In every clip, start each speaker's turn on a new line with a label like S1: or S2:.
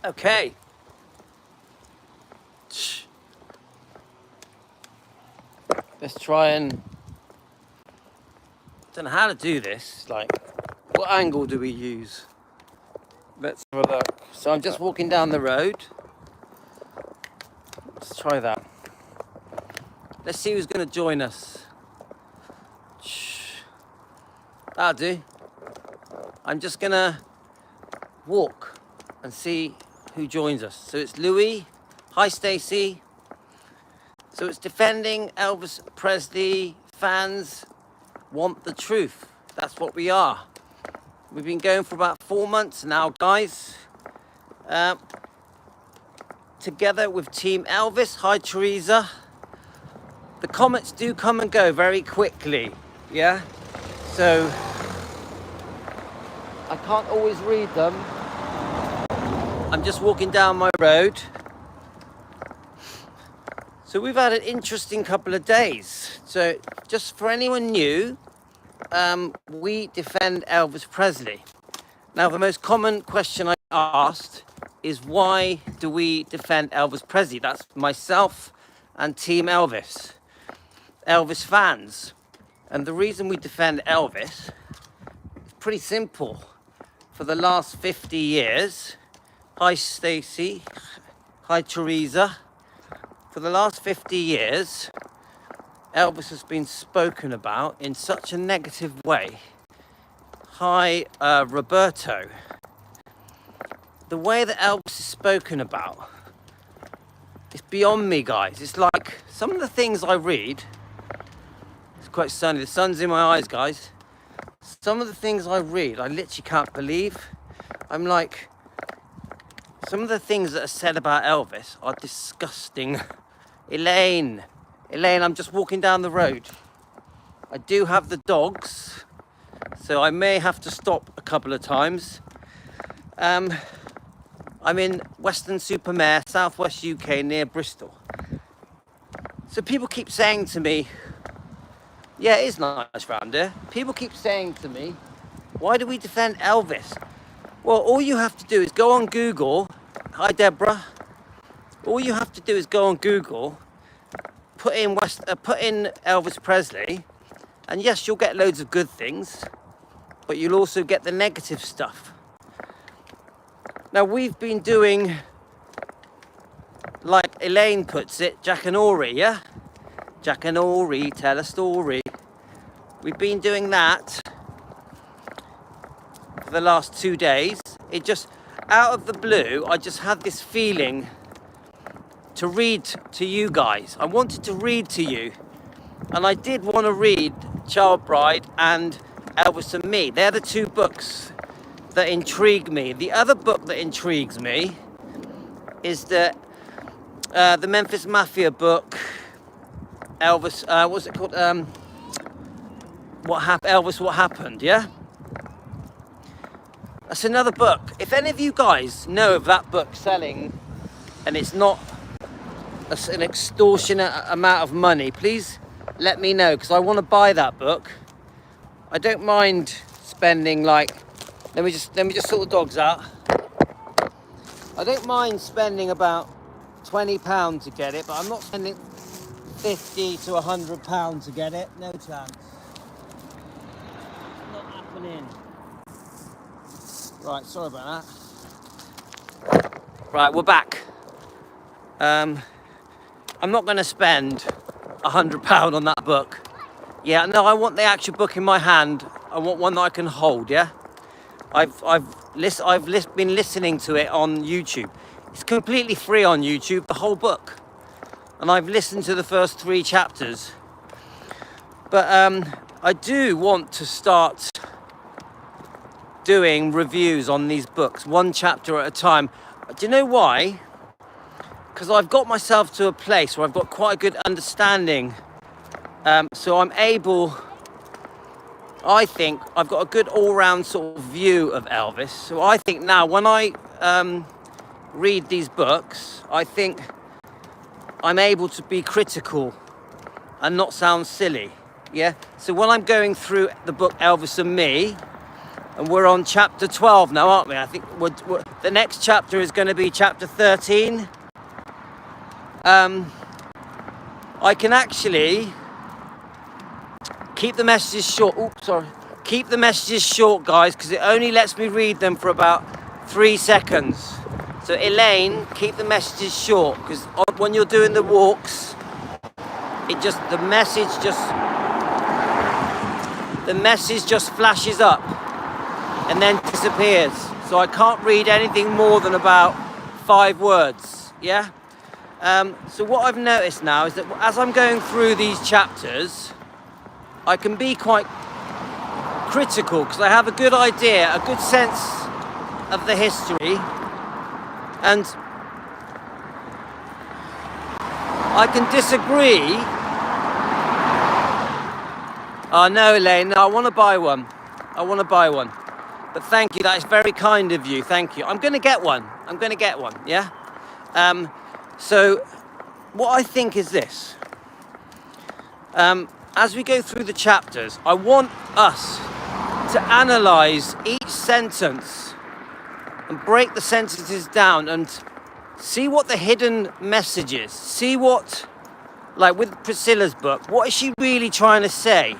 S1: Okay. Let's try and... don't know how to do this. Like, what angle do we use? Let's have a look. So I'm just walking down the road. Let's try that. Let's see who's going to join us. That'll do. I'm just going to walk and see who joins us. So it's Louis. Hi, Stacey. So it's defending Elvis Presley fans want the truth. That's what we are. We've been going for about 4 months now, guys. Together with Team Elvis. Hi, Teresa. The comments do come and go very quickly, yeah? So I can't always read them. I'm just walking down my road. So we've had an interesting couple of days. So just for anyone new, we defend Elvis Presley. Now, the most common question I asked is, why do we defend Elvis Presley? That's myself and Team Elvis. Elvis fans. And the reason we defend Elvis is pretty simple. For the last 50 years, hi Stacey, hi Teresa. For the last 50 years, Elvis has been spoken about in such a negative way. Hi Roberto. The way that Elvis is spoken about, it's beyond me, guys. It's like some of the things I read. It's quite sunny. The sun's in my eyes, guys. Some of the things I read, I literally can't believe. I'm like, some of the things that are said about Elvis are disgusting. Elaine, I'm just walking down the road. I do have the dogs, so I may have to stop a couple of times. I'm in Weston-super-Mare, southwest UK, near Bristol. So people keep saying to me, yeah, it is nice round here. People keep saying to me, why do we defend Elvis? Well, all you have to do is go on Google. Hi, Deborah. All you have to do is go on Google, put in Elvis Presley, and yes, you'll get loads of good things, but you'll also get the negative stuff. Now, we've been doing, like Elaine puts it, Jack and Ori, yeah? Jack and Ori, tell a story. We've been doing that for the last 2 days. It just, out of the blue, I just had this feeling to read to you guys. I wanted to read to you. And I did want to read Child Bride and Elvis and Me. They're the two books that intrigue me. The other book that intrigues me is the Memphis Mafia book, Elvis, what's it called? Elvis, What Happened, yeah? That's another book. If any of you guys know of that book selling, and it's not an extortionate amount of money, please let me know, because I want to buy that book. I don't mind spending, like, let me just sort the dogs out. I don't mind spending about £20 to get it, but I'm not spending £50 to £100 to get it. No chance. Not happening. Right, sorry about that. Right, we're back. I'm not going to spend £100 on that book. Yeah, no, I want the actual book in my hand. I want one that I can hold, yeah? I've been listening to it on YouTube. It's completely free on YouTube, the whole book. And I've listened to the first 3 chapters. But I do want to start doing reviews on these books, 1 chapter at a time. Do you know why? Because I've got myself to a place where I've got quite a good understanding. So I'm able, I think I've got a good all-round sort of view of Elvis. So I think now when I read these books, I think I'm able to be critical and not sound silly, yeah? So when I'm going through the book Elvis and Me, And we're on chapter 12 now, aren't we? I think the next chapter is going to be chapter 13. I can actually keep the messages short. Oops, sorry. Keep the messages short, guys, because it only lets me read them for about 3 seconds. So Elaine, keep the messages short, because when you're doing the walks, the message just flashes up and then disappears. So I can't read anything more than about 5 words, yeah? So what I've noticed now is that as I'm going through these chapters, I can be quite critical because I have a good idea, a good sense of the history, and I can disagree. Oh no, Elaine, no, I want to buy one. But thank you, that is very kind of you, thank you. I'm going to get one, yeah? So what I think is this. As we go through the chapters, I want us to analyse each sentence and break the sentences down and see what the hidden message is. See what, like with Priscilla's book, what is she really trying to say?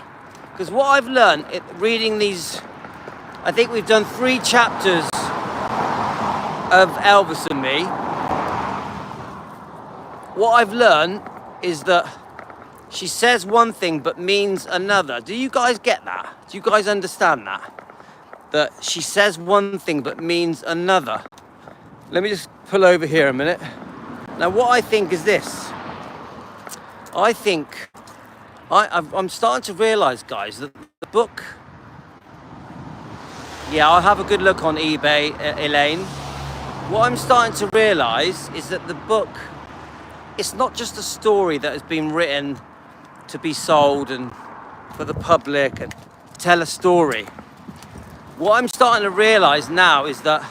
S1: Because what I've learned reading these, I think we've done 3 chapters of Elvis and me. What I've learned is that she says one thing but means another. Do you guys get that? Do you guys understand that? That she says one thing but means another. Let me just pull over here a minute. Now what I think is this. I think I'm starting to realise, guys, that the book... Yeah, I'll have a good look on eBay, Elaine. What I'm starting to realise is that the book, it's not just a story that has been written to be sold and for the public and tell a story. What I'm starting to realise now is that,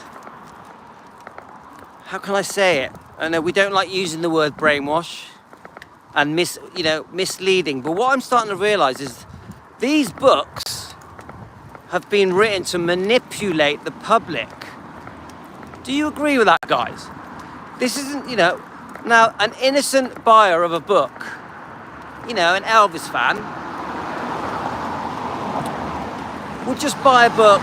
S1: how can I say it? I know we don't like using the word brainwash and misleading, but what I'm starting to realise is these books have been written to manipulate the public. Do you agree with that, guys? This isn't, now an innocent buyer of a book, an Elvis fan, would just buy a book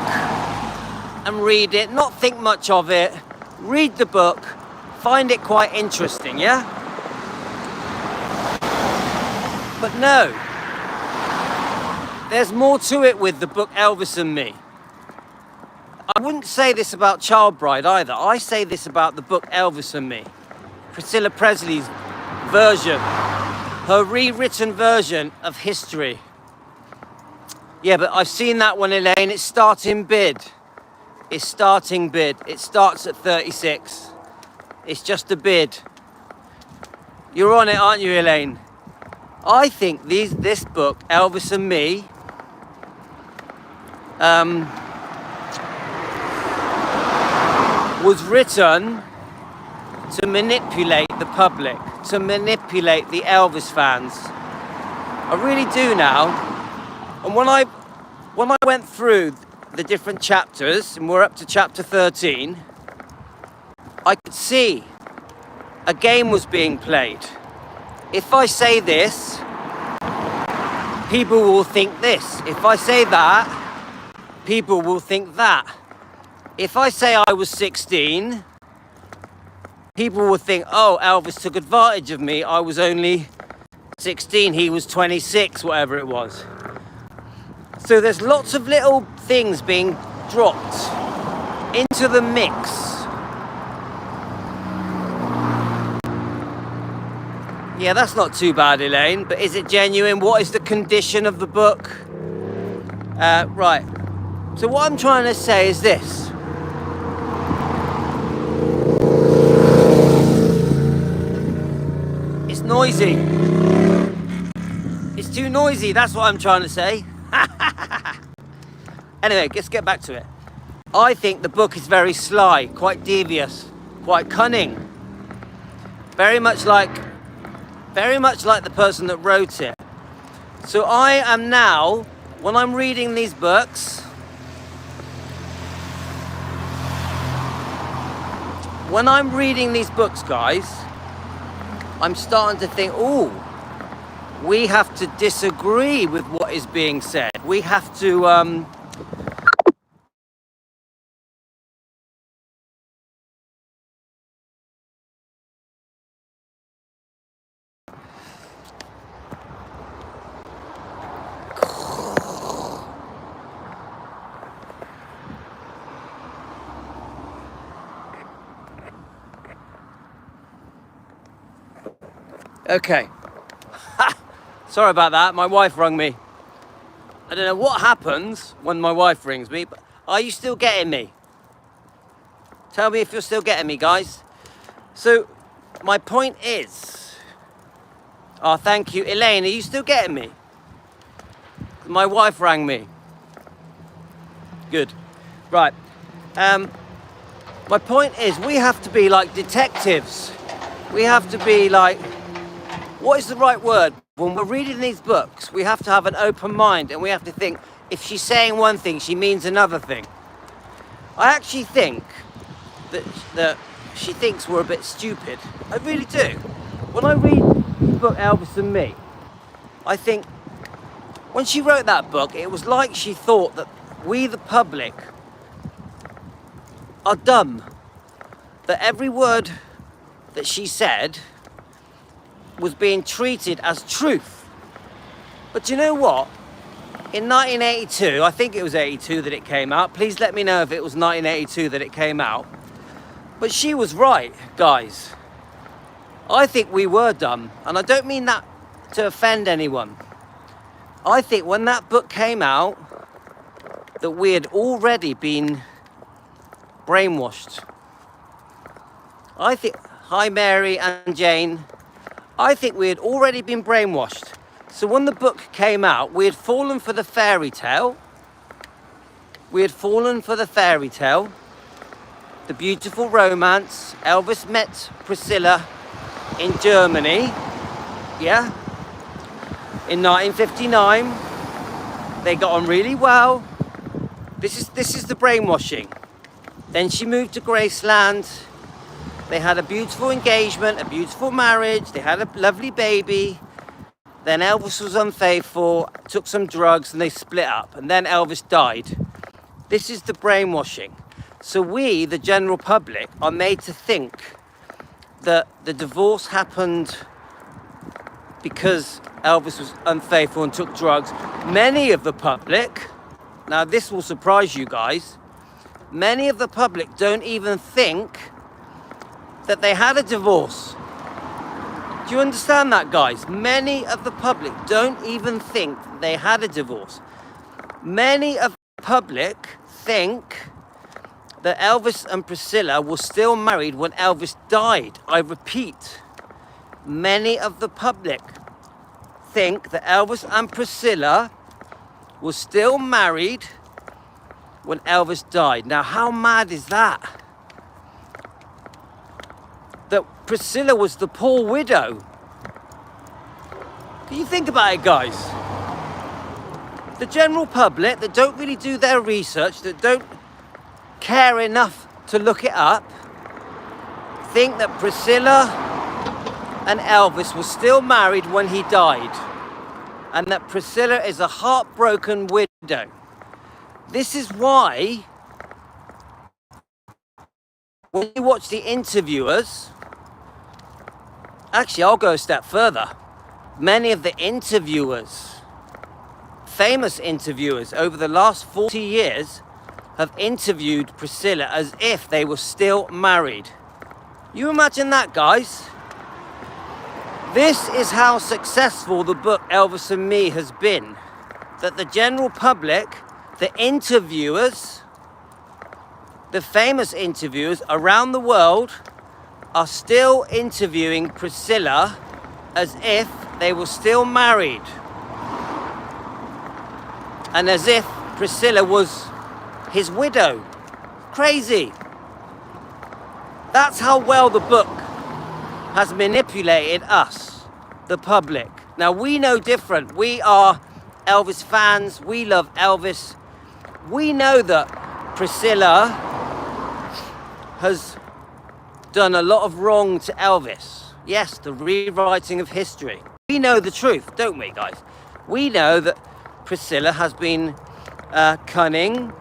S1: and read it, not think much of it, read the book, find it quite interesting, yeah? But no, there's more to it with the book Elvis and Me. I wouldn't say this about Child Bride either. I say this about the book Elvis and Me. Priscilla Presley's version, her rewritten version of history. Yeah, but I've seen that one, Elaine. It's starting bid. It starts at 36. It's just a bid. You're on it, aren't you, Elaine? I think this book, Elvis and Me, was written to manipulate the public, to manipulate the Elvis fans. I really do now. And when I went through the different chapters, and we're up to chapter 13, I could see a game was being played. If I say this, people will think this. If I say that, people will think that. If I say I was 16, people will think, oh, Elvis took advantage of me. I was only 16, he was 26, whatever it was. So there's lots of little things being dropped into the mix. Yeah, that's not too bad, Elaine, but is it genuine? What is the condition of the book? Right. So what I'm trying to say is this. It's noisy. It's too noisy, that's what I'm trying to say. Anyway, let's get back to it. I think the book is very sly, quite devious, quite cunning. Very much like the person that wrote it. So I am now, when I'm reading these books, when I'm reading these books, guys, I'm starting to think, oh, we have to disagree with what is being said. We have to okay. Sorry about that. My wife rang me. I don't know what happens when my wife rings me, but are you still getting me? Tell me if you're still getting me, guys. So, my point is... Oh, thank you. Elaine, are you still getting me? My wife rang me. Good. Right. My point is, we have to be like detectives. We have to be like... What is the right word? When we're reading these books, we have to have an open mind and we have to think, if she's saying one thing, she means another thing. I actually think that she thinks we're a bit stupid. I really do. When I read the book Elvis and Me, I think when she wrote that book, it was like she thought that we, the public, are dumb. That every word that she said was being treated as truth. But you know what? In 1982, I think it was 82 that it came out. Please let me know if it was 1982 that it came out. But she was right, guys. I think we were dumb. And I don't mean that to offend anyone. I think when that book came out, that we had already been brainwashed. I think, hi Mary and Jane. I think we had already been brainwashed. So when the book came out, we had fallen for the fairy tale. We had fallen for the fairy tale. The beautiful romance. Elvis met Priscilla in Germany. Yeah. In 1959. They got on really well. This is the brainwashing. Then she moved to Graceland. They had a beautiful engagement, a beautiful marriage. They had a lovely baby. Then Elvis was unfaithful, took some drugs, and they split up. And then Elvis died. This is the brainwashing. So we, the general public, are made to think that the divorce happened because Elvis was unfaithful and took drugs. Many of the public, now this will surprise you guys, many of the public don't even think that they had a divorce. Do you understand that, guys? Many of the public don't even think they had a divorce. Many of the public think that Elvis and Priscilla were still married when Elvis died. I repeat, many of the public think that Elvis and Priscilla were still married when Elvis died. Now, how mad is that? That Priscilla was the poor widow. Can you think about it, guys? The general public that don't really do their research, that don't care enough to look it up, think that Priscilla and Elvis were still married when he died, and that Priscilla is a heartbroken widow. This is why when you watch the interviewers, actually I'll go a step further. Many of the interviewers, famous interviewers over the last 40 years have interviewed Priscilla as if they were still married. You imagine that, guys? This is how successful the book Elvis and Me has been. That the general public, the interviewers, the famous interviewers around the world are still interviewing Priscilla as if they were still married. And as if Priscilla was his widow. Crazy. That's how well the book has manipulated us, the public. Now we know different. We are Elvis fans. We love Elvis. We know that Priscilla has done a lot of wrong to Elvis. Yes, the rewriting of history. We know the truth, don't we, guys? We know that Priscilla has been cunning,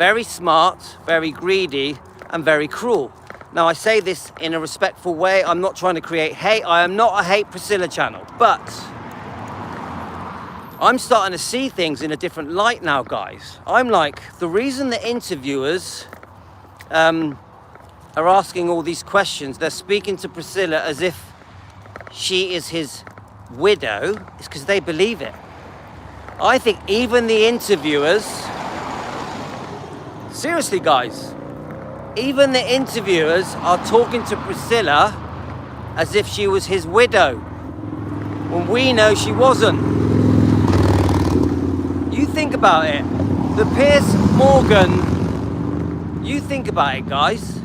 S1: very smart, very greedy, and very cruel. Now, I say this in a respectful way. I'm not trying to create hate. I am not a Hate Priscilla channel, but I'm starting to see things in a different light now, guys. I'm like, the reason the interviewers are asking all these questions, they're speaking to Priscilla as if she is his widow, is because they believe it. I think even the interviewers, seriously, guys, even the interviewers are talking to Priscilla as if she was his widow, when we know she wasn't. You think about it. The Piers Morgan, you think about it, guys.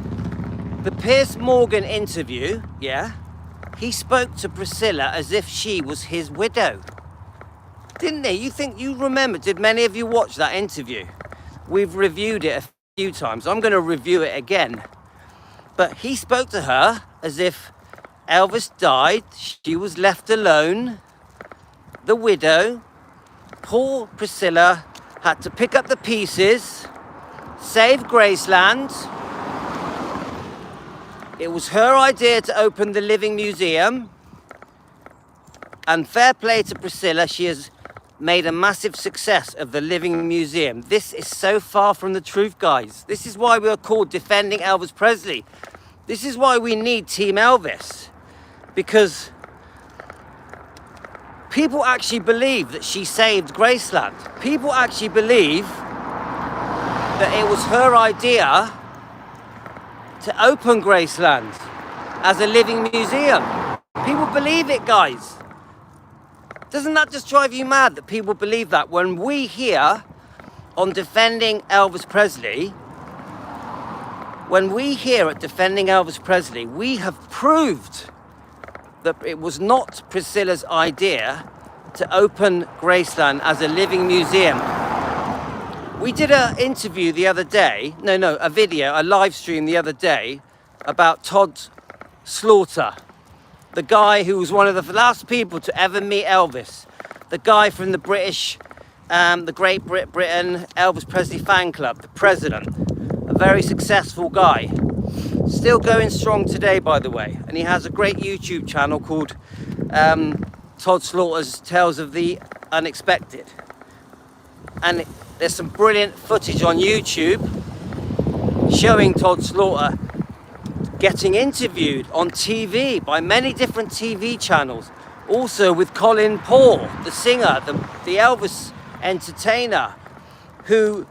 S1: The Piers Morgan interview, yeah, he spoke to Priscilla as if she was his widow. Didn't he? You remember, did many of you watch that interview? We've reviewed it a few times. I'm going to review it again. But he spoke to her as if Elvis died, she was left alone, the widow. Poor Priscilla had to pick up the pieces, save Graceland. It was her idea to open the Living Museum. And fair play to Priscilla, she has made a massive success of the Living Museum. This is so far from the truth, guys. This is why we are called Defending Elvis Presley. This is why we need Team Elvis. Because people actually believe that she saved Graceland. People actually believe that it was her idea to open Graceland as a living museum. People believe it, guys. Doesn't that just drive you mad that people believe that? When we here on Defending Elvis Presley, when we here at Defending Elvis Presley, we have proved that it was not Priscilla's idea to open Graceland as a living museum. We did an interview the other day, a video, a live stream the other day about Todd Slaughter, the guy who was one of the last people to ever meet Elvis, the guy from the British, the Great Britain Elvis Presley fan club, the president, a very successful guy. Still going strong today, by the way, and he has a great YouTube channel called Todd Slaughter's Tales of the Unexpected. And there's some brilliant footage on YouTube showing Todd Slaughter getting interviewed on TV by many different TV channels. Also with Colin Paul, the singer, the Elvis entertainer, who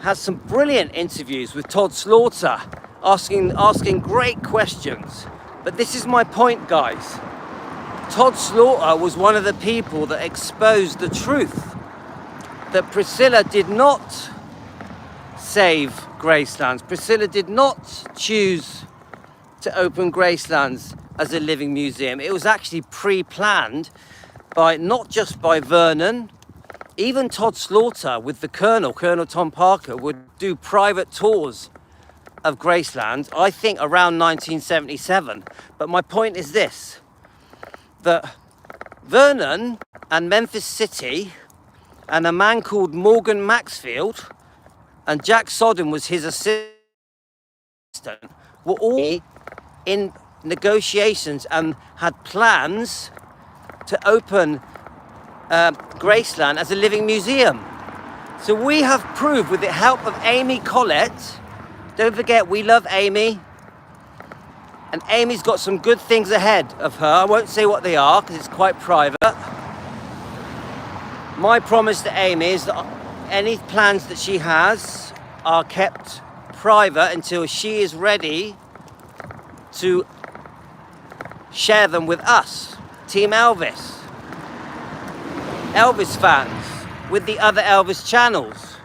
S1: has some brilliant interviews with Todd Slaughter, asking great questions. But this is my point, guys. Todd Slaughter was one of the people that exposed the truth that Priscilla did not save Gracelands. Priscilla did not choose to open Gracelands as a living museum. It was actually pre-planned by, not just by Vernon, even Todd Slaughter with the Colonel Tom Parker, would do private tours of Graceland, I think around 1977. But my point is this, that Vernon and Memphis City and a man called Morgan Maxfield, and Jack Sodden was his assistant, were all in negotiations and had plans to open Graceland as a living museum. So we have proved with the help of Amy Collett, don't forget we love Amy, and Amy's got some good things ahead of her. I won't say what they are because it's quite private. My promise to Amy is that any plans that she has are kept private until she is ready to share them with us, Team Elvis, Elvis fans, with the other Elvis channels.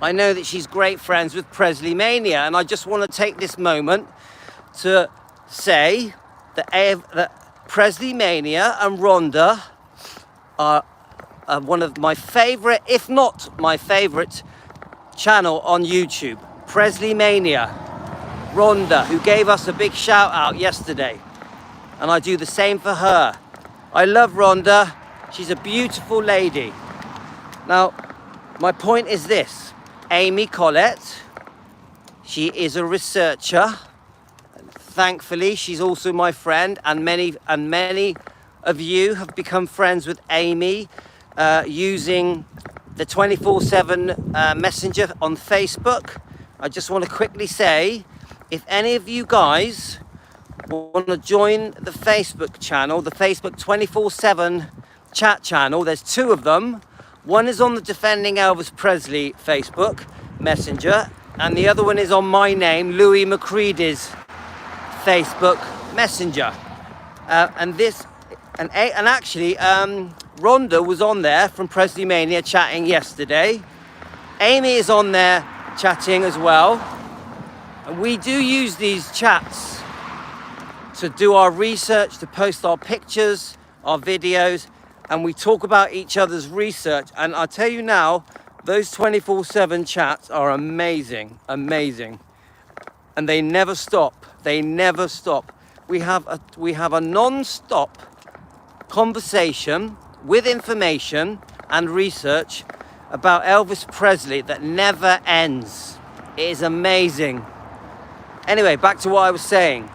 S1: I know that she's great friends with Presley Mania, and I just want to take this moment to say that Presley Mania and Rhonda are one of my favorite, if not my favorite channel on YouTube. Presley Mania. Rhonda, who gave us a big shout out yesterday. And I do the same for her. I love Rhonda. She's a beautiful lady. Now, my point is this. Amy Collett, she is a researcher. Thankfully, she's also my friend, and many of you have become friends with Amy using the 24/7 messenger on Facebook. I just want to quickly say, if any of you guys want to join the Facebook channel, the Facebook 24/7 chat channel, there's two of them. One is on the Defending Elvis Presley Facebook messenger, and the other one is on my name, Louis McCready's Facebook messenger. Actually, Rhonda was on there from Presley Mania chatting yesterday. Amy is on there chatting as well. And we do use these chats to do our research, to post our pictures, our videos, and we talk about each other's research. And I'll tell you now, those 24/7 chats are amazing, amazing. And they never stop. They never stop. We have a non-stop conversation with information and research about Elvis Presley that never ends. It is amazing. Anyway, back to what I was saying.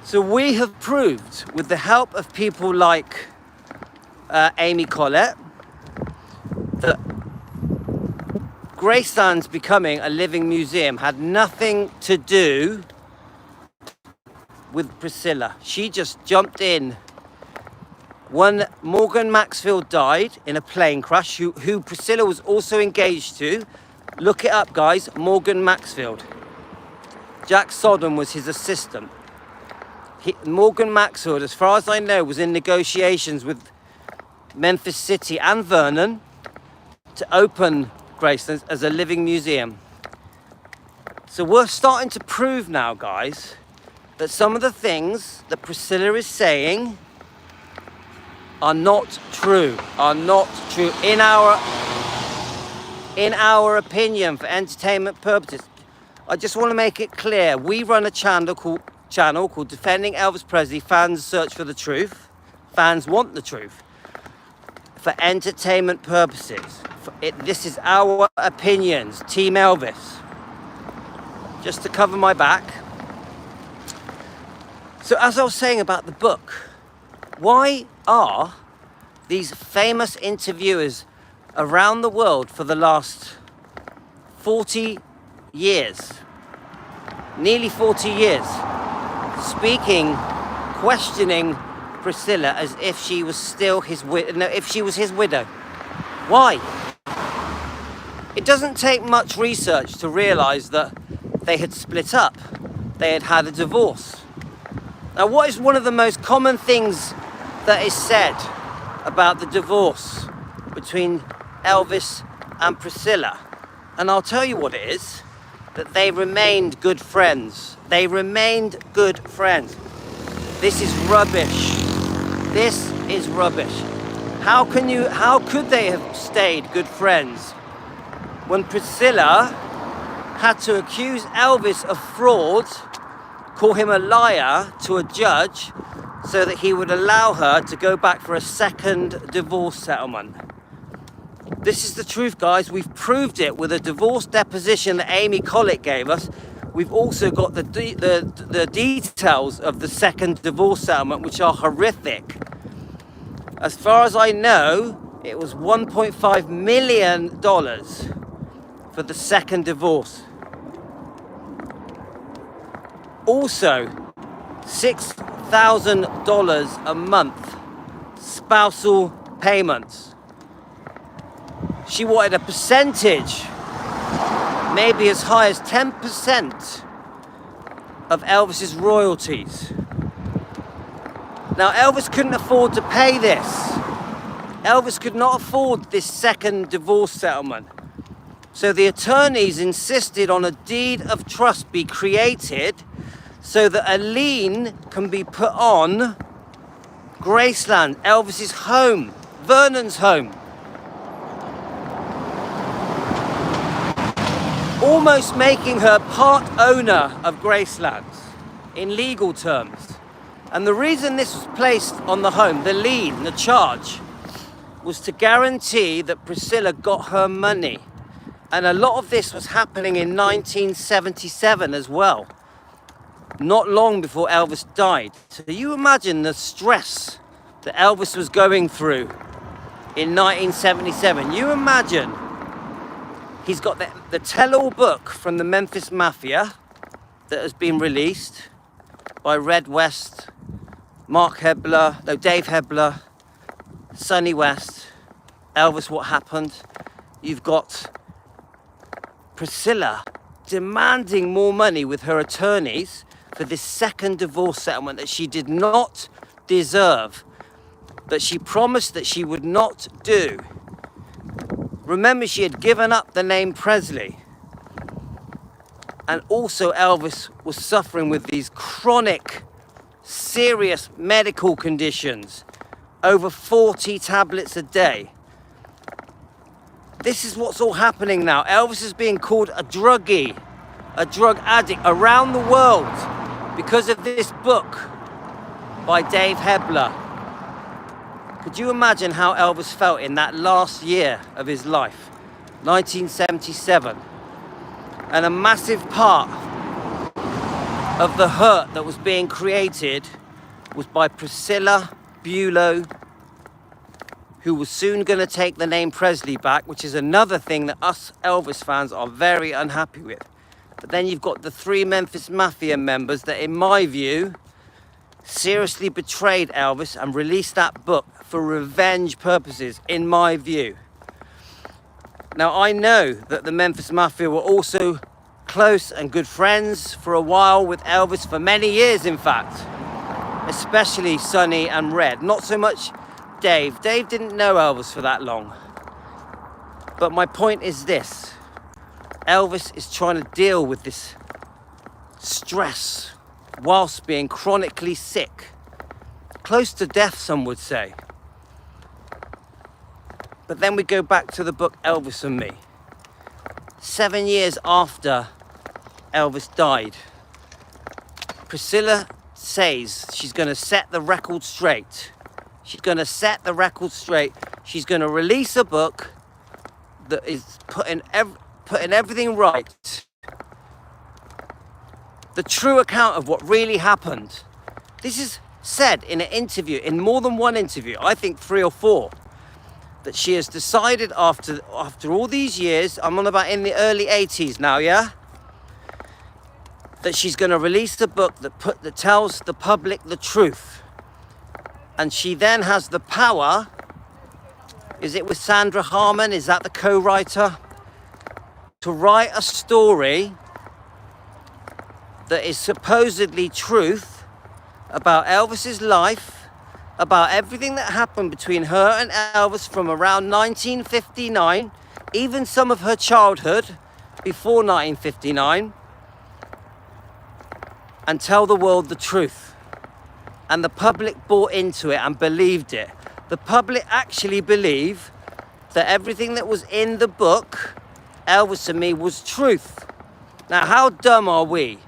S1: So we have proved, with the help of people like Amy Collett, that Graceland's becoming a living museum had nothing to do with Priscilla. She just jumped in. When Morgan Maxfield died in a plane crash, who Priscilla was also engaged to, look it up guys, Morgan Maxfield. Jack Sodden was his assistant. Morgan Maxfield, as far as I know, was in negotiations with Memphis City and Vernon to open Graceland as a living museum. So we're starting to prove now, guys, that some of the things that Priscilla is saying are not true, in our opinion, for entertainment purposes. I just want to make it clear, we run a channel called Defending Elvis Presley. Fans search for the truth. Fans want the truth. For entertainment purposes. This is our opinions, Team Elvis. Just to cover my back. So as I was saying about the book, why are these famous interviewers around the world for the last 40 years, nearly 40 years, questioning Priscilla as if she was still his widow? Why? It doesn't take much research to realize that they had split up. They had had a divorce. Now, what is one of the most common things that is said about the divorce between Elvis and Priscilla? And I'll tell you what it is, that they remained good friends. They remained good friends. This is rubbish. This is rubbish. How could they have stayed good friends when Priscilla had to accuse Elvis of fraud, call him a liar to a judge, so that he would allow her to go back for a second divorce settlement? This is the truth, guys. We've proved it with a divorce deposition that Amy Collett gave us. We've also got the details of the second divorce settlement, which are horrific. As far as I know, it was $1.5 million for the second divorce. Also, $6,000 a month spousal payments. She wanted a percentage, maybe as high as 10% of Elvis's royalties. Now, Elvis couldn't afford to pay this. Elvis could not afford this second divorce settlement. So the attorneys insisted on a deed of trust be created so that a lien can be put on Graceland, Elvis's home, Vernon's home. almost making her part owner of Graceland in legal terms. And the reason this was placed on the home, the lien, the charge, was to guarantee that Priscilla got her money. And a lot of this was happening in 1977 as well, not long before Elvis died. So you imagine the stress that Elvis was going through in 1977. You imagine he's got the tell-all book from the Memphis Mafia that has been released by Red West, Dave Hebler, Sonny West, Elvis, What Happened. You've got Priscilla demanding more money with her attorneys for this second divorce settlement that she did not deserve, that she promised that she would not do. Remember, she had given up the name Presley. And also Elvis was suffering with these chronic, serious medical conditions, over 40 tablets a day. This is what's all happening now. Elvis is being called a druggie, a drug addict around the world because of this book by Dave Hebler. Could you imagine how Elvis felt in that last year of his life, 1977? And a massive part of the hurt that was being created was by Priscilla Bulow, who was soon going to take the name Presley back, which is another thing that us Elvis fans are very unhappy with. But then you've got the 3 Memphis Mafia members that, in my view, seriously betrayed Elvis and released that book for revenge purposes, in my view. Now, I know that the Memphis Mafia were also close and good friends for a while with Elvis, for many years, in fact, especially Sonny and Red. Not so much Dave. Dave didn't know Elvis for that long. But my point is this. Elvis is trying to deal with this stress whilst being chronically sick. Close to death, some would say. But then we go back to the book Elvis and Me. 7 years after Elvis died, Priscilla says she's going to set the record straight. She's going to set the record straight. She's going to release a book that is putting everything right. The true account of what really happened. This is said in an interview, in more than one interview, I think 3 or 4, that she has decided after all these years, I'm on about in the early 80s now, yeah? That she's going to release a book that tells the public the truth. And she then has the power, is it with Sandra Harmon, is that the co-writer? To write a story that is supposedly truth about Elvis's life, about everything that happened between her and Elvis from around 1959, even some of her childhood before 1959, and tell the world the truth. And the public bought into it and believed it. The public actually believe that everything that was in the book, Elvis and Me, was truth. Now, how dumb are we?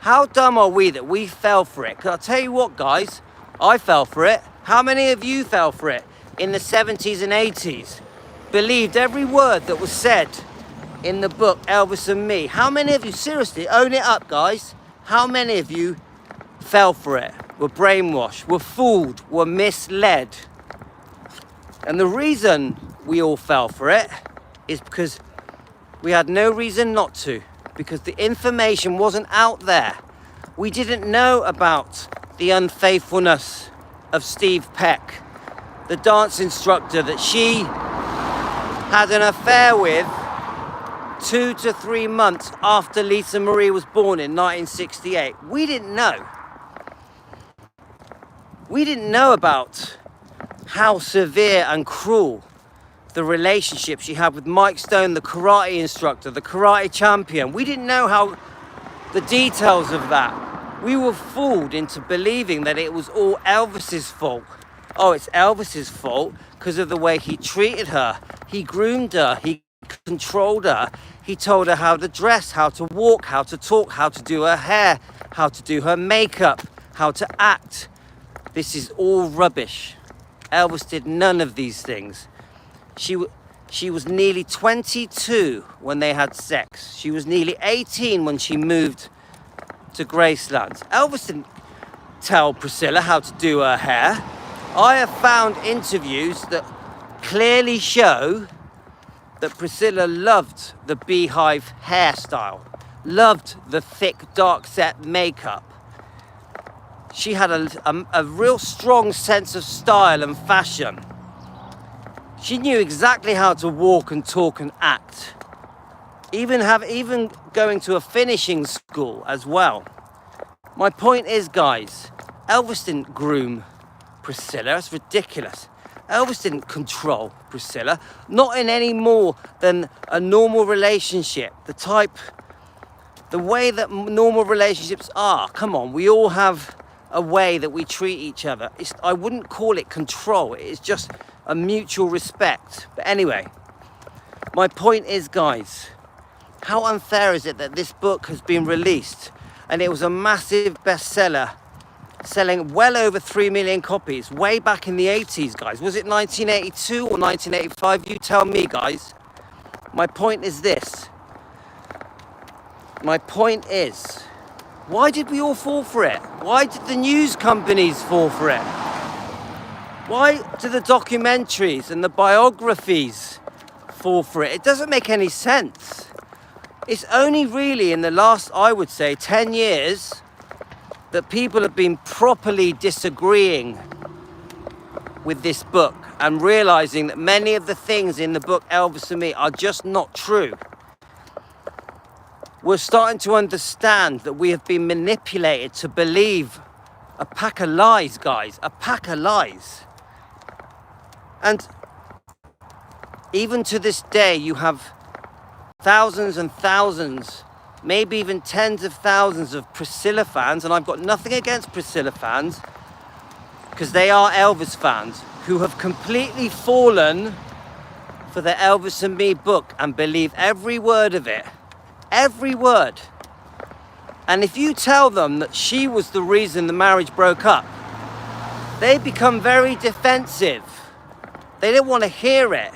S1: How dumb are we that we fell for it? Because I'll tell you what, guys, I fell for it. How many of you fell for it in the 70s and 80s? Believed every word that was said in the book Elvis and Me? How many of you, seriously, own it up, guys? How many of you fell for it, were brainwashed, were fooled, were misled? And the reason we all fell for it is because we had no reason not to, because the information wasn't out there. We didn't know about the unfaithfulness of Steve Peck, the dance instructor that she had an affair with 2 to 3 months after Lisa Marie was born in 1968. We didn't know. We didn't know about how severe and cruel the relationship she had with Mike Stone, the karate instructor, the karate champion. We didn't know how the details of that. We were fooled into believing that it was all Elvis's fault. Oh, it's Elvis's fault because of the way he treated her. He groomed her. He controlled her. He told her how to dress, how to walk, how to talk, how to do her hair, how to do her makeup, how to act. This is all rubbish. Elvis did none of these things. She was nearly 22 when they had sex. She was nearly 18 when she moved to Graceland. Elvis didn't tell Priscilla how to do her hair. I have found interviews that clearly show that Priscilla loved the beehive hairstyle, loved the thick, dark set makeup. She had a real strong sense of style and fashion. She knew exactly how to walk and talk and act. Even going to a finishing school as well. My point is, guys, Elvis didn't groom Priscilla. That's ridiculous. Elvis didn't control Priscilla, not in any more than a normal relationship. The way that normal relationships are. Come on, we all have a way that we treat each other. I wouldn't call it control. It's just a mutual respect. But anyway, my point is, guys, how unfair is it that this book has been released and it was a massive bestseller, selling well over 3 million copies way back in the 80s, guys? Was it 1982 or 1985? You tell me, guys. My point is this. My point is, why did we all fall for it? Why did the news companies fall for it? Why do the documentaries and the biographies fall for it? It doesn't make any sense. It's only really in the last, I would say, 10 years that people have been properly disagreeing with this book and realizing that many of the things in the book Elvis and Me are just not true. We're starting to understand that we have been manipulated to believe a pack of lies, guys, a pack of lies. And even to this day, you have thousands and thousands, maybe even tens of thousands of Priscilla fans, and I've got nothing against Priscilla fans, because they are Elvis fans, who have completely fallen for the Elvis and Me book and believe every word of it. Every word. And if you tell them that she was the reason the marriage broke up, they become very defensive. They don't want to hear it.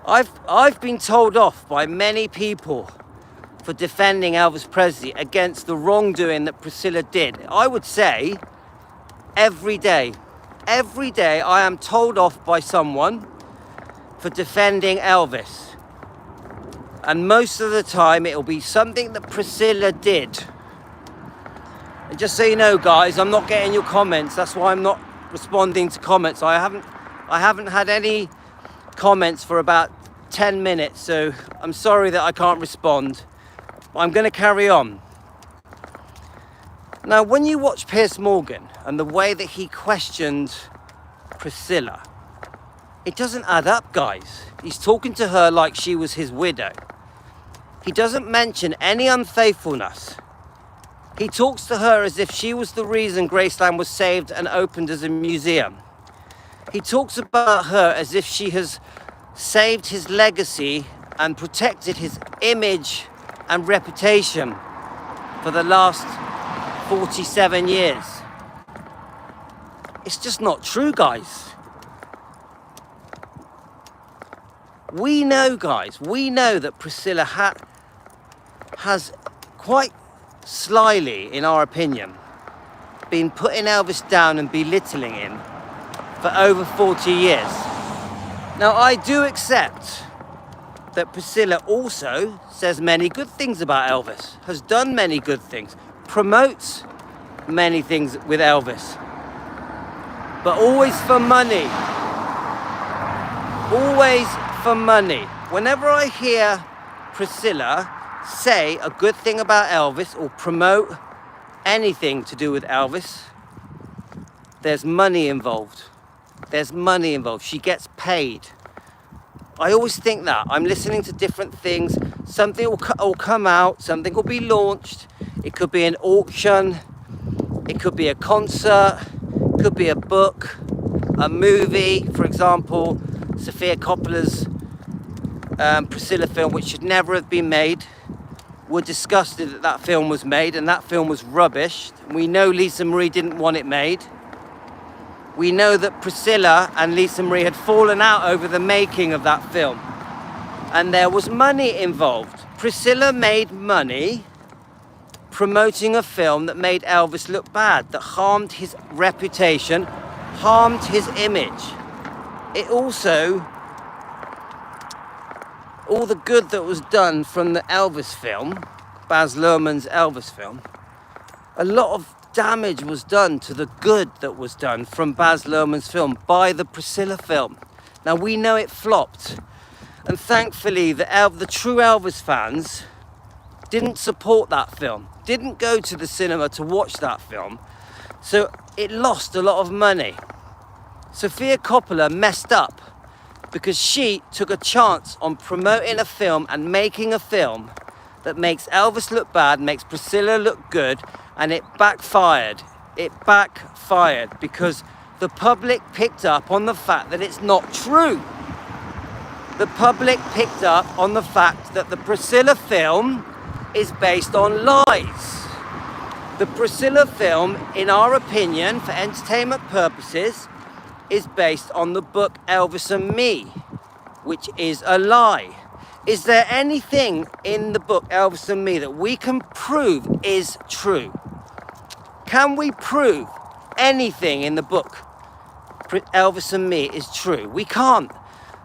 S1: I've been told off by many people for defending Elvis Presley against the wrongdoing that Priscilla did. I would say every day I am told off by someone for defending Elvis. And most of the time it'll be something that Priscilla did. And just so you know, guys, I'm not getting your comments. That's why I'm not responding to comments. I haven't had any comments for about 10 minutes, so I'm sorry that I can't respond. But I'm going to carry on. Now, when you watch Piers Morgan and the way that he questioned Priscilla, it doesn't add up, guys. He's talking to her like she was his widow. He doesn't mention any unfaithfulness. He talks to her as if she was the reason Graceland was saved and opened as a museum. He talks about her as if she has saved his legacy and protected his image and reputation for the last 47 years. It's just not true, guys. We know, guys, that Priscilla has quite slyly, in our opinion, been putting Elvis down and belittling him for over 40 years. Now, I do accept that Priscilla also says many good things about Elvis, has done many good things, promotes many things with Elvis, but always for money. Always for money. Whenever I hear Priscilla say a good thing about Elvis or promote anything to do with Elvis, there's money involved. There's money involved. She gets paid. I always think that. I'm listening to different things. Something will come out. Something will be launched. It could be an auction. It could be a concert. It could be a book. A movie. For example, Sofia Coppola's Priscilla film, which should never have been made, were disgusted that that film was made, and that film was rubbish. We know Lisa Marie didn't want it made. We know that Priscilla and Lisa Marie had fallen out over the making of that film, and there was money involved. Priscilla made money promoting a film that made Elvis look bad, that harmed his reputation, harmed his image. It also, all the good that was done from the Elvis film, Baz Luhrmann's Elvis film, a lot of damage was done to the good that was done from Baz Luhrmann's film by the Priscilla film. Now we know it flopped, and thankfully the true Elvis fans didn't support that film, didn't go to the cinema to watch that film, so it lost a lot of money. Sofia Coppola messed up because she took a chance on promoting a film and making a film that makes Elvis look bad, makes Priscilla look good, and it backfired. It backfired because the public picked up on the fact that it's not true. The public picked up on the fact that the Priscilla film is based on lies. The Priscilla film, in our opinion, for entertainment purposes, is based on the book Elvis and Me, which is a lie. Is there anything in the book Elvis and Me that we can prove is true? Can we prove anything in the book Elvis and Me is true? We can't,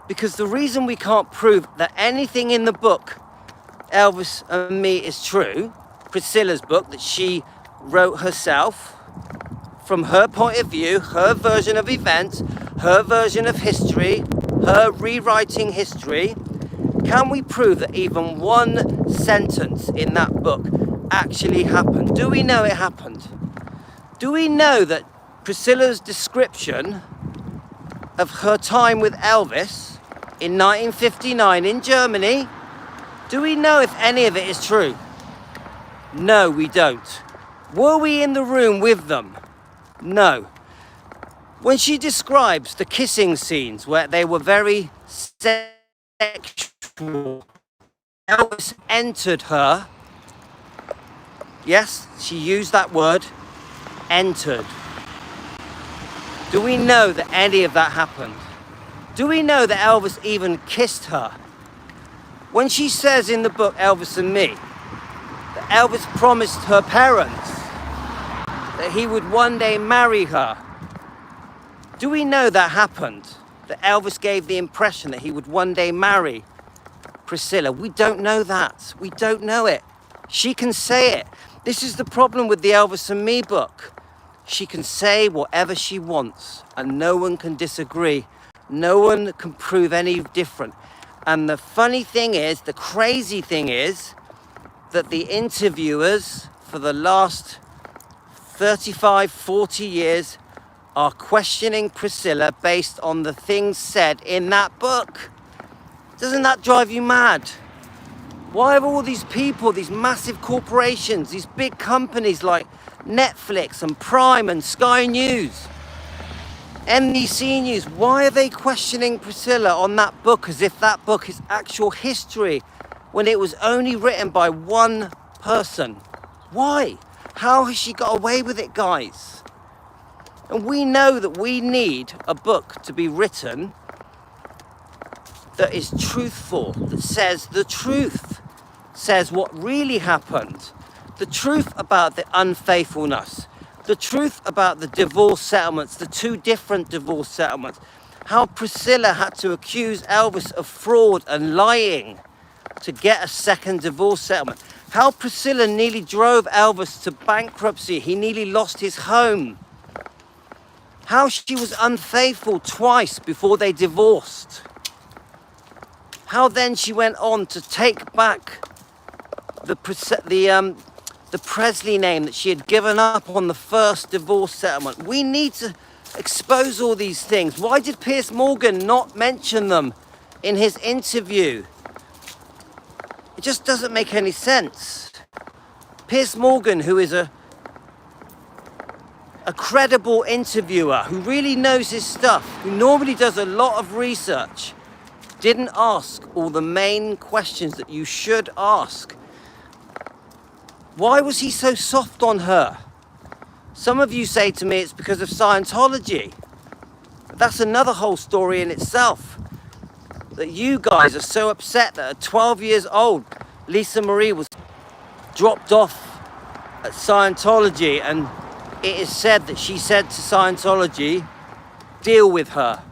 S1: because the reason we can't prove that anything in the book Elvis and Me is true, Priscilla's book that she wrote herself, from her point of view, her version of events, her version of history, her rewriting history, can we prove that even one sentence in that book actually happened? Do we know it happened? Do we know that Priscilla's description of her time with Elvis in 1959 in Germany, do we know if any of it is true? No, we don't. Were we in the room with them? No. When she describes the kissing scenes where they were very sexual, Elvis entered her. Yes, she used that word, entered. Do we know that any of that happened? Do we know that Elvis even kissed her? When she says in the book Elvis and Me that Elvis promised her parents that he would one day marry her, do we know that happened? That Elvis gave the impression that he would one day marry Priscilla? We don't know that. We don't know it. She can say it. This is the problem with the Elvis and Me book. She can say whatever she wants and no one can disagree. No one can prove any different. And the funny thing is, the crazy thing is, that the interviewers for the last 35, 40 years are questioning Priscilla based on the things said in that book. Doesn't that drive you mad? Why have all these people, these massive corporations, these big companies like Netflix and Prime and Sky News, NBC News, why are they questioning Priscilla on that book as if that book is actual history when it was only written by one person? Why? How has she got away with it, guys? And we know that we need a book to be written that is truthful, that says the truth, says what really happened, the truth about the unfaithfulness, the truth about the divorce settlements, the two different divorce settlements, how Priscilla had to accuse Elvis of fraud and lying to get a second divorce settlement, how Priscilla nearly drove Elvis to bankruptcy, he nearly lost his home, how she was unfaithful twice before they divorced, how then she went on to take back the Presley name that she had given up on the first divorce settlement. We need to expose all these things. Why did Piers Morgan not mention them in his interview? It just doesn't make any sense. Piers Morgan, who is a credible interviewer, who really knows his stuff, who normally does a lot of research, didn't ask all the main questions that you should ask. Why was he so soft on her? Some of you say to me it's because of Scientology. That's another whole story in itself. That you guys are so upset that at 12 years old, Lisa Marie was dropped off at Scientology, and it is said that she said to Scientology, deal with her.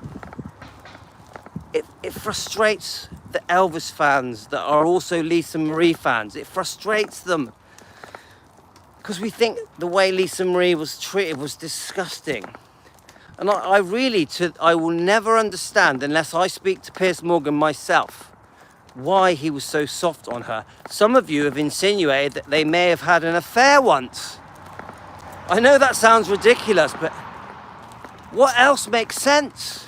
S1: It frustrates the Elvis fans that are also Lisa Marie fans. It frustrates them because we think the way Lisa Marie was treated was disgusting. And I will never understand, unless I speak to Piers Morgan myself, why he was so soft on her. Some of you have insinuated that they may have had an affair once. I know that sounds ridiculous, but what else makes sense?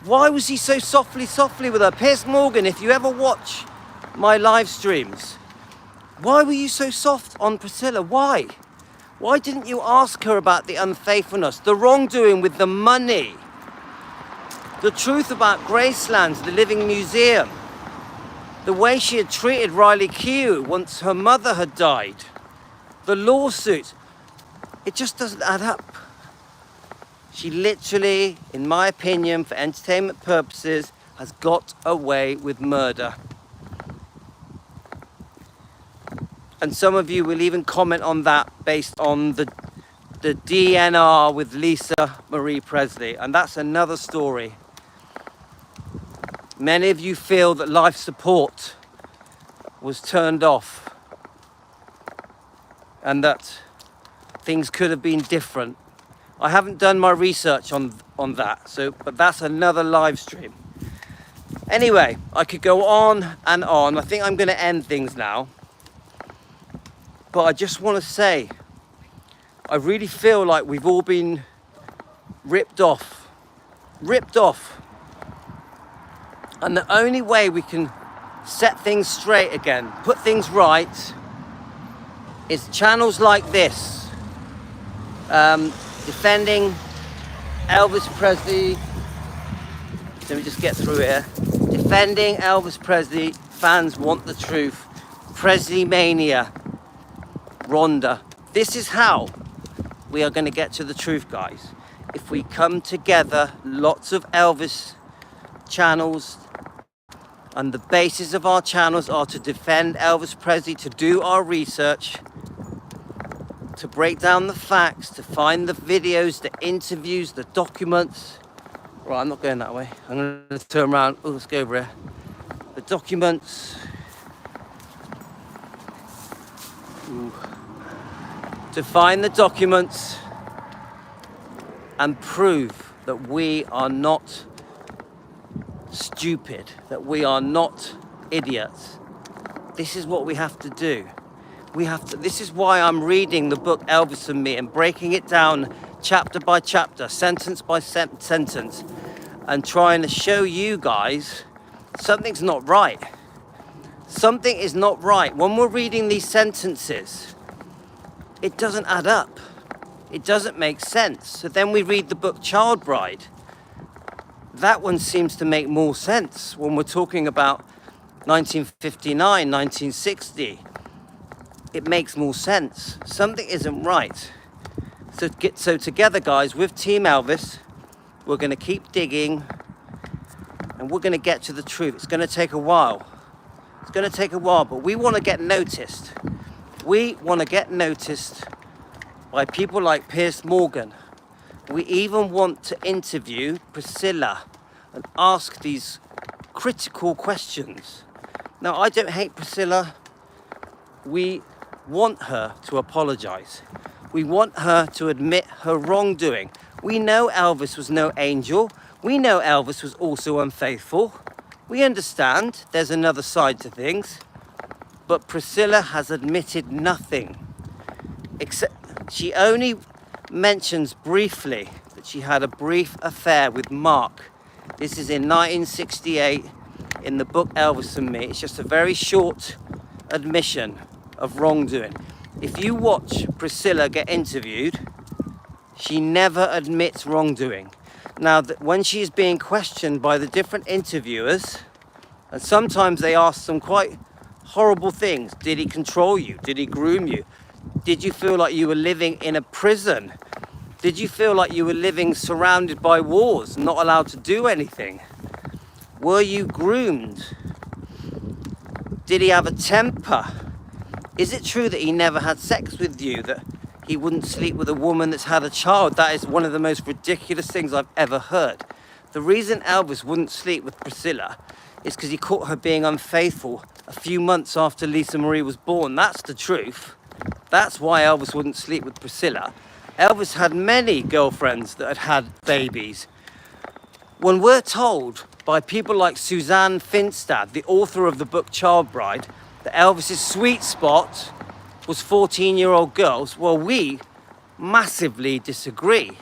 S1: Why was he so softly with her? Piers Morgan, if you ever watch my live streams, why were you so soft on Priscilla? Why? Why didn't you ask her about the unfaithfulness, the wrongdoing with the money, the truth about Graceland, the living museum, the way she had treated Riley Keough once her mother had died, the lawsuit? It just doesn't add up. She literally, in my opinion, for entertainment purposes, has got away with murder. And some of you will even comment on that based on the DNR with Lisa Marie Presley. And that's another story. Many of you feel that life support was turned off and that things could have been different. I haven't done my research on that, but that's another live stream. Anyway, I could go on and on. I think I'm going to end things now. But I just want to say, I really feel like we've all been ripped off. And the only way we can set things straight again, put things right, is channels like this. Defending Elvis Presley. Let me just get through here. Defending Elvis Presley. Fans want the truth. Presley mania. Rhonda. This is how we are going to get to the truth, guys. If we come together, lots of Elvis channels, and the basis of our channels are to defend Elvis Presley, to do our research, to break down the facts, to find the videos, the interviews, the documents. Right, I'm not going that way. I'm going to turn around. Oh, let's go over here. The documents. Ooh. To find the documents and prove that we are not stupid, that we are not idiots. This is what we have to do. This is why I'm reading the book Elvis and Me and breaking it down chapter by chapter, sentence by sentence, and trying to show you guys something's not right. Something is not right. When we're reading these sentences, it doesn't add up. It doesn't make sense. So then we read the book Child Bride. That one seems to make more sense when we're talking about 1959, 1960. It makes more sense. Something isn't right. So together, guys, with Team Elvis, we're going to keep digging and we're going to get to the truth. It's going to take a while. It's going to take a while, but we want to get noticed. We want to get noticed by people like Piers Morgan. We even want to interview Priscilla and ask these critical questions. Now, I don't hate Priscilla. We want her to apologize. We want her to admit her wrongdoing. We know Elvis was no angel. We know Elvis was also unfaithful. We understand there's another side to things. But Priscilla has admitted nothing. Except she only mentions briefly that she had a brief affair with Mark. This is in 1968 in the book Elvis and Me. It's just a very short admission of wrongdoing. If you watch Priscilla get interviewed, she never admits wrongdoing. Now, when she is being questioned by the different interviewers, And sometimes they ask some quite horrible things. Did he control you? Did he groom you? Did you feel like you were living in a prison? Did you feel like you were living surrounded by wars, not allowed to do anything? Were you groomed? Did he have a temper? Is it true that he never had sex with you, that he wouldn't sleep with a woman that's had a child? That is one of the most ridiculous things I've ever heard. The reason Elvis wouldn't sleep with Priscilla is because he caught her being unfaithful a few months after Lisa Marie was born. That's the truth. That's why Elvis wouldn't sleep with Priscilla. Elvis had many girlfriends that had had babies. When we're told by people like Suzanne Finstad, the author of the book Child Bride, that Elvis's sweet spot was 14-year-old girls, well, we massively disagree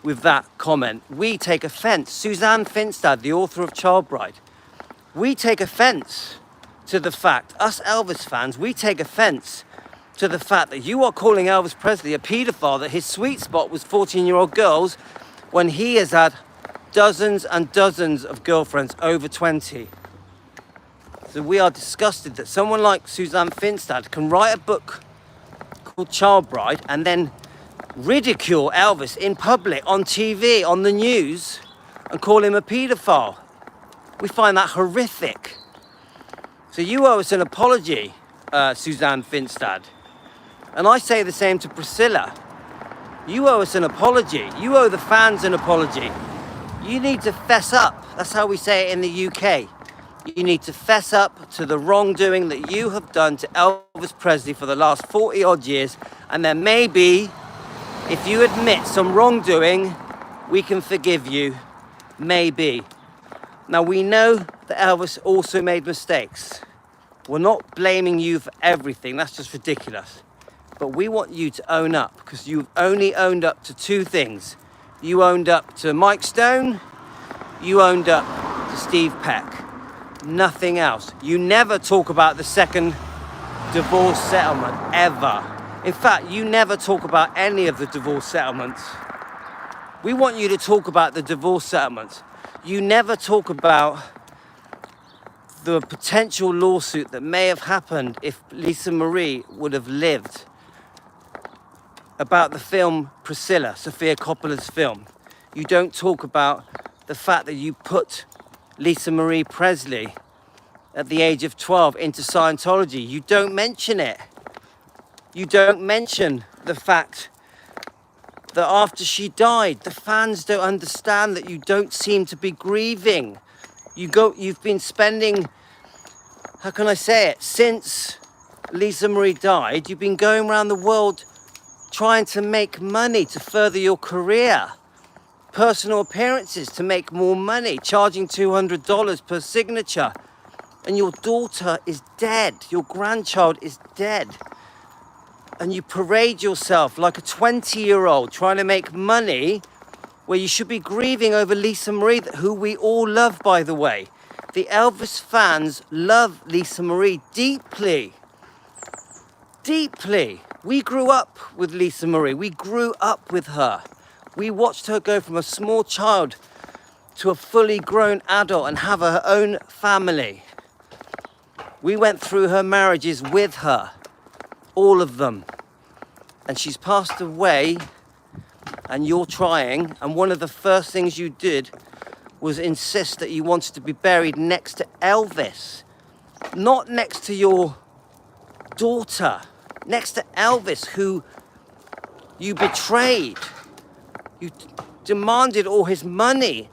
S1: with that comment. We take offense. Suzanne Finstad, the author of Child Bride, we take offense to the fact, us Elvis fans, we take offense to the fact that you are calling Elvis Presley a paedophile, that his sweet spot was 14-year-old girls, when he has had dozens and dozens of girlfriends over 20. So we are disgusted that someone like Suzanne Finstad can write a book called Child Bride and then ridicule Elvis in public, on TV, on the news, and call him a paedophile. We find that horrific. So you owe us an apology, Suzanne Finstad. And I say the same to Priscilla. You owe us an apology. You owe the fans an apology. You need to fess up. That's how we say it in the UK. You need to fess up to the wrongdoing that you have done to Elvis Presley for the last 40 odd years. And then maybe, if you admit some wrongdoing, we can forgive you. Maybe. Now, we know that Elvis also made mistakes. We're not blaming you for everything. That's just ridiculous. But we want you to own up, because you've only owned up to two things. You owned up to Mike Stone, you owned up to Steve Peck. Nothing else. You never talk about the second divorce settlement, ever. In fact, you never talk about any of the divorce settlements. We want you to talk about the divorce settlements. You never talk about the potential lawsuit that may have happened if Lisa Marie would have lived, about the film Priscilla, Sofia Coppola's film. You don't talk about the fact that you put Lisa Marie Presley at the age of 12 into Scientology. You don't mention it. You don't mention the fact that after she died, the fans don't understand that you don't seem to be grieving. You've been spending, how can I say it, since Lisa Marie died, you've been going around the world trying to make money to further your career, personal appearances to make more money, charging $200 per signature, and your daughter is dead, your grandchild is dead, and you parade yourself like a 20-year-old trying to make money where you should be grieving over Lisa Marie, who we all love, by the way. The Elvis fans love Lisa Marie deeply. Deeply. We grew up with Lisa Marie. We grew up with her. We watched her go from a small child to a fully grown adult and have her own family. We went through her marriages with her, all of them. And she's passed away, and you're trying, and one of the first things you did was insist that you wanted to be buried next to Elvis, not next to your daughter. Next to Elvis, who you betrayed. You demanded all his money.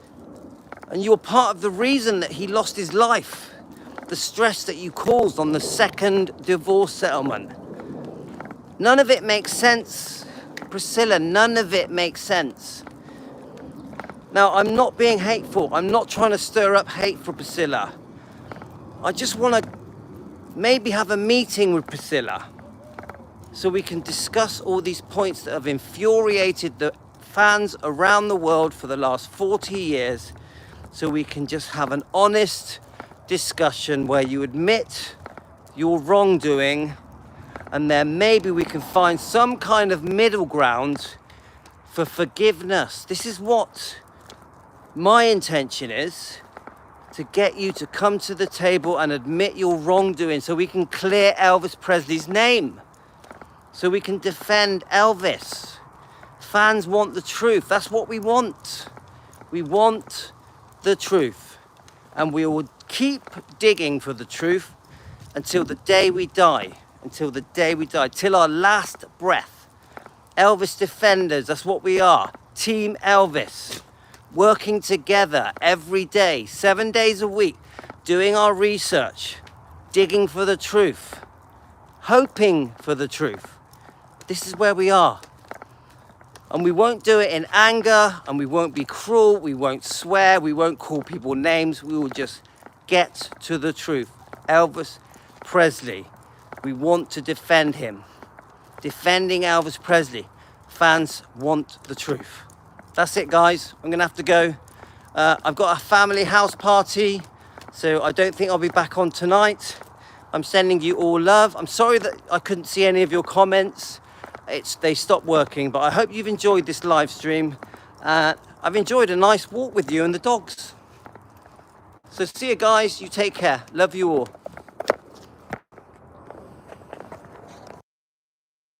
S1: And you were part of the reason that he lost his life. The stress that you caused on the second divorce settlement. None of it makes sense, Priscilla. None of it makes sense. Now, I'm not being hateful. I'm not trying to stir up hate for Priscilla. I just want to maybe have a meeting with Priscilla, so we can discuss all these points that have infuriated the fans around the world for the last 40 years, so we can just have an honest discussion where you admit your wrongdoing, and then maybe we can find some kind of middle ground for forgiveness. This is what my intention is. to get you to come to the table and admit your wrongdoing so we can clear Elvis Presley's name, so we can defend Elvis. Fans want the truth. That's what we want. We want the truth, and we will keep digging for the truth until the day we die, till our last breath. Elvis defenders, that's what we are. Team Elvis, working together every day, 7 days a week, doing our research, digging for the truth, hoping for the truth. This is where we are. And we won't do it in anger, and we won't be cruel, we won't swear, we won't call people names, we will just get to the truth. Elvis Presley, we want to defend him. Defending Elvis Presley. Fans want the truth. That's it, guys. I'm gonna have to go. I've got a family house party, so I don't think I'll be back on tonight. I'm sending you all love. I'm sorry that I couldn't see any of your comments. They stopped working, but I hope you've enjoyed this live stream. I've enjoyed a nice walk with you and the dogs. So see you guys. You take care. Love you all.